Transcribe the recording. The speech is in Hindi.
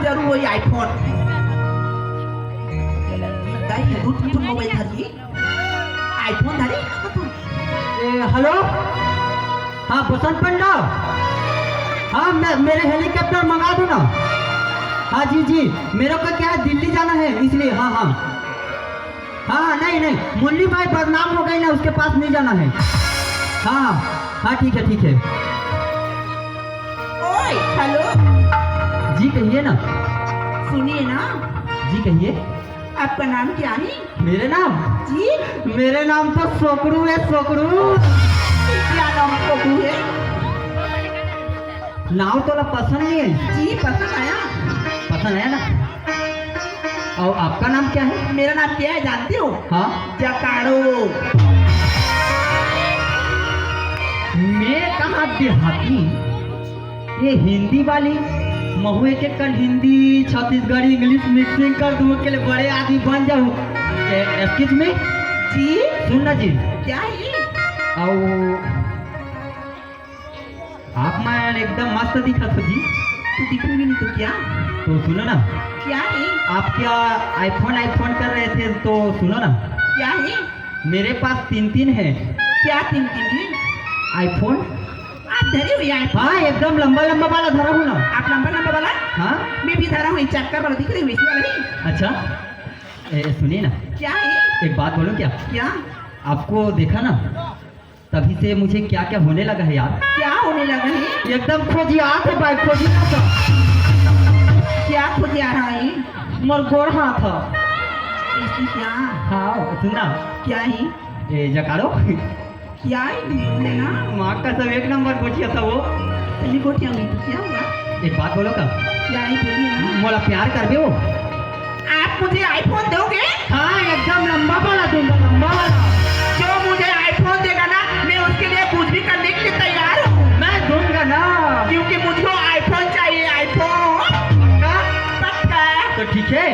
जरूर वही आईफोन तुम मोबाइल धरी आईफोन धरी हेलो हाँ बसंत पंडा हाँ मेरे हेलीकॉप्टर मंगा दो ना। हाँ जी जी मेरे को क्या है दिल्ली जाना है इसलिए। हाँ हाँ हाँ नहीं मुन्नी भाई बदनाम हो गई ना उसके पास नहीं जाना है। हाँ हाँ ठीक है। ओए हेलो जी कहिए ना। सुनिए ना जी कहिए। आपका नाम क्या है? मेरे नाम जी मेरे नाम तो सोकरू है सोकरू। क्या नाम सोकरू है? नाम तो पसंद नहीं है। जी पसंद आया ना। और आपका नाम क्या है? मेरा नाम क्या है जानते हो? हाँ जकाड़ो। मैं कहाँ देहाती ये हिंदी वाली महुए के कल हिंदी छत्तीसगढ़ी इंग्लिश मिक्सिंग कर दूँ के लिए बड़े आदमी बन जाऊँ। एक्सक्यूज मी जी सुनना जी क्या है? और आप मैं एकदम मस्त दिखा तो जी। तू दिखूंगी नहीं तो क्या? तो सुनो ना क्या है? आप क्या आईफोन कर रहे थे तो सुनो ना क्या है? मेरे पास तीन है। क्या तीन है? आईफोन आप धरे हुए आईफोन? हाँ एकदम लंबा वाला धरा हूँ ना। आप लंबा वाला? हाँ मैं भी धरा हूँ चक्कर वाला दिख रही हूँ इसमें नहीं। अच्छा सुनिए ना क्या है? एक बात बोलूं क्या? आपको देखा ना तभी से मुझे क्या क्या होने लगा है यार। क्या होने लगा है? एकदम खोजियात है भाई खोजियात। क्या खोजिया रहा है? मोर गोड़ हाथ है। इसमें क्या? हाँ सुनना क्या है? ए जकारो क्या है ना? माँ का सब एक नंबर गोटिया था वो। पहली गोटियाँ हुई तो क्या हुआ? एक बात बोलो का क्या है बोलिए ना। मोला प्यार कर दो। आप मुझे आईफोन दोगे? हाँ एकदम लंबा वाला दूंगा लंबा वाला। जो मुझे आईफोन देगा ना मैं उसके लिए कुछ भी करने के लिए तैयार हूँ। मैं दूंगा ना क्योंकि मुझको आईफोन चाहिए आईफोन। पक्का? तो ठीक है